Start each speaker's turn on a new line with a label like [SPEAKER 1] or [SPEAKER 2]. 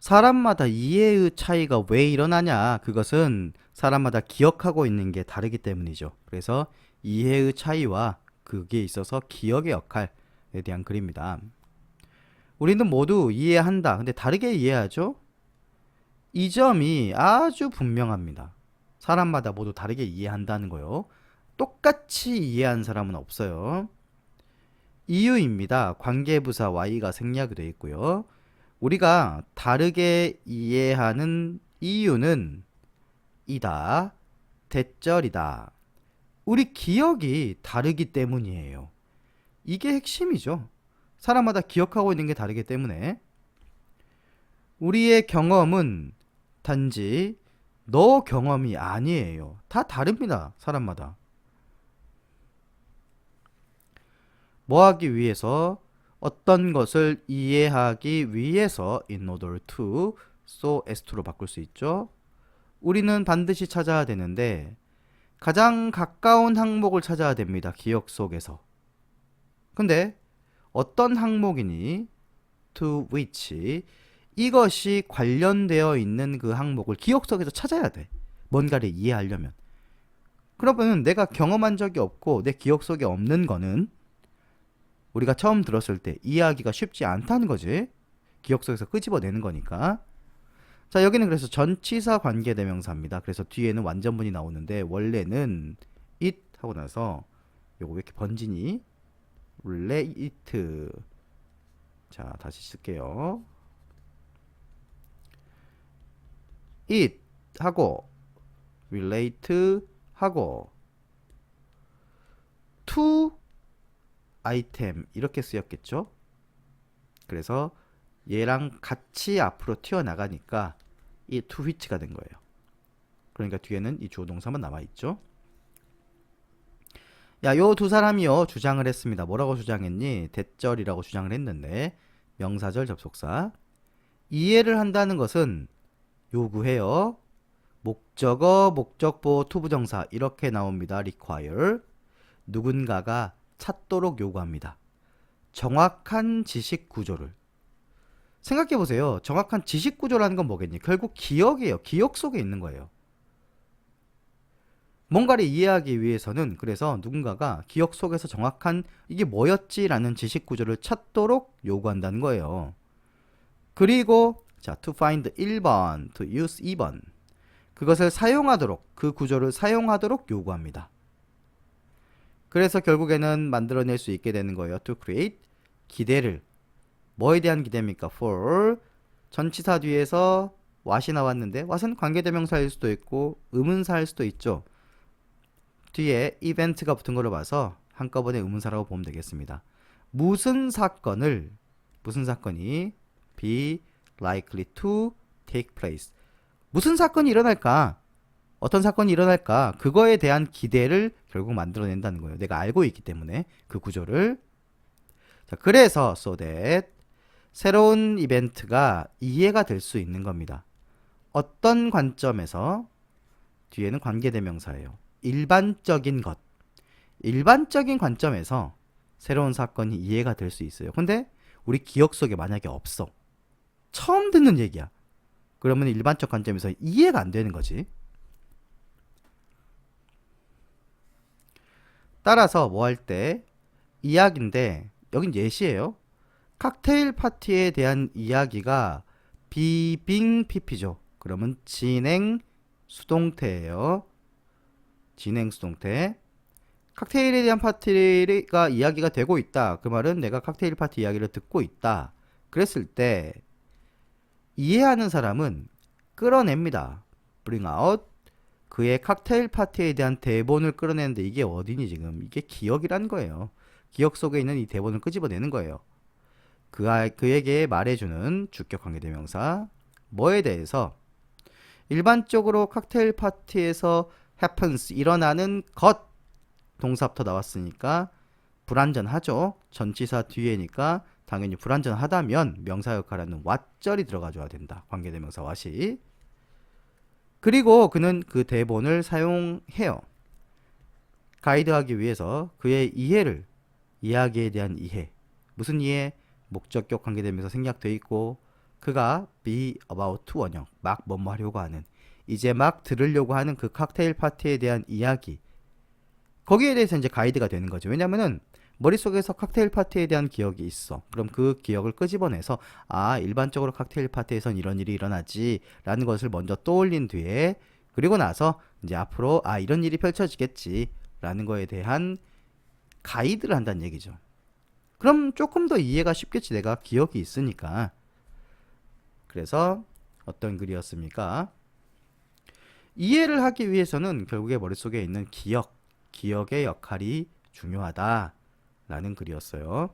[SPEAKER 1] 사람마다 이해의 차이가 왜 일어나냐? 그것은 사람마다 기억하고 있는 게 다르기 때문이죠. 그래서 이해의 차이와 그게 있어서 기억의 역할에 대한 글입니다. 우리는 모두 이해한다. 근데 다르게 이해하죠? 이 점이 아주 분명합니다. 사람마다 모두 다르게 이해한다는 거요. 똑같이 이해한 사람은 없어요. 이유입니다. 관계부사 y가 생략이 되어 있고요. 우리가 다르게 이해하는 이유는 이다, 대절이다. 우리 기억이 다르기 때문이에요. 이게 핵심이죠. 사람마다 기억하고 있는 게 다르기 때문에 우리의 경험은 단지 너 경험이 아니에요. 다 다릅니다. 사람마다. 뭐 하기 위해서? 어떤 것을 이해하기 위해서 in order to, so as to로 바꿀 수 있죠. 우리는 반드시 찾아야 되는데 가장 가까운 항목을 찾아야 됩니다. 기억 속에서. 근데 어떤 항목이니? to which, 이것이 관련되어 있는 그 항목을 기억 속에서 찾아야 돼. 뭔가를 이해하려면. 그러면 내가 경험한 적이 없고 내 기억 속에 없는 거는 우리가 처음 들었을 때 이해하기가 쉽지 않다는 거지. 기억 속에서 끄집어내는 거니까. 자, 여기는 그래서 전치사 관계대명사입니다. 그래서 뒤에는 완전문이 나오는데 원래는 it 하고 나서 요거 왜 이렇게 번지니? relate. 자, 다시 쓸게요. it 하고 relate 하고 to 아이템 이렇게 쓰였겠죠. 그래서 얘랑 같이 앞으로 튀어나가니까 이 to which가 된 거예요. 그러니까 뒤에는 이 주어 동사만 남아있죠. 야, 요 두 사람이요 주장을 했습니다. 뭐라고 주장했니? 대절이라고 주장을 했는데 명사절 접속사. 이해를 한다는 것은 요구해요. 목적어, 목적보, 투부정사 이렇게 나옵니다. require. 누군가가 찾도록 요구합니다. 정확한 지식 구조를. 생각해보세요. 정확한 지식 구조라는 건 뭐겠니? 결국 기억이에요. 기억 속에 있는 거예요. 뭔가를 이해하기 위해서는 그래서 누군가가 기억 속에서 정확한 이게 뭐였지라는 지식 구조를 찾도록 요구한다는 거예요. 그리고 자, to find 1번, to use 2번. 그것을 사용하도록, 그 구조를 사용하도록 요구합니다. 그래서 결국에는 만들어낼 수 있게 되는 거예요. to create, 기대를. 뭐에 대한 기대입니까? for. 전치사 뒤에서 what이 나왔는데 what은 관계대명사일 수도 있고 의문사일 수도 있죠. 뒤에 이벤트가 붙은 걸로 봐서 한꺼번에 의문사라고 보면 되겠습니다. 무슨 사건이 be likely to take place. 무슨 사건이 일어날까? 어떤 사건이 일어날까? 그거에 대한 기대를 결국 만들어낸다는 거예요. 내가 알고 있기 때문에 그 구조를. 자, 그래서 so that 새로운 이벤트가 이해가 될 수 있는 겁니다. 어떤 관점에서? 뒤에는 관계대명사예요. 일반적인 것. 일반적인 관점에서 새로운 사건이 이해가 될 수 있어요. 근데 우리 기억 속에 만약에 없어. 처음 듣는 얘기야. 그러면 일반적 관점에서 이해가 안 되는 거지. 따라서 뭐 할 때 이야기인데 여긴 예시예요. 칵테일 파티에 대한 이야기가 비빙 PP죠. 그러면 진행 수동태예요. 진행 수동태. 칵테일에 대한 파티가 이야기가 되고 있다. 그 말은 내가 칵테일 파티 이야기를 듣고 있다. 그랬을 때 이해하는 사람은 끌어냅니다. bring out. 그의 칵테일 파티에 대한 대본을 끌어내는데 이게 어디니 지금? 이게 기억이란 거예요. 기억 속에 있는 이 대본을 끄집어내는 거예요. 그에게 말해주는 주격 관계대명사. 뭐에 대해서? 일반적으로 칵테일 파티에서 happens, 일어나는 것. 동사부터 나왔으니까 불완전하죠. 전치사 뒤에니까 당연히 불완전하다면 명사 역할하는 what절이 들어가줘야 된다. 관계대명사 what이. 그리고 그는 그 대본을 사용해요. 가이드하기 위해서 그의 이해를, 이야기에 대한 이해. 무슨 이해? 목적격 관계대명사 생략되어 있고 그가 be about to 원형, 막 뭐뭐 하려고 하는, 이제 막 들으려고 하는 그 칵테일 파티에 대한 이야기. 거기에 대해서 이제 가이드가 되는 거죠. 왜냐면은 머릿속에서 칵테일 파티에 대한 기억이 있어. 그럼 그 기억을 끄집어내서 아, 일반적으로 칵테일 파티에선 이런 일이 일어나지 라는 것을 먼저 떠올린 뒤에, 그리고 나서 이제 앞으로 아, 이런 일이 펼쳐지겠지 라는 거에 대한 가이드를 한다는 얘기죠. 그럼 조금 더 이해가 쉽겠지. 내가 기억이 있으니까. 그래서 어떤 글이었습니까? 이해를 하기 위해서는 결국에 머릿속에 있는 기억의 역할이 중요하다라는 글이었어요.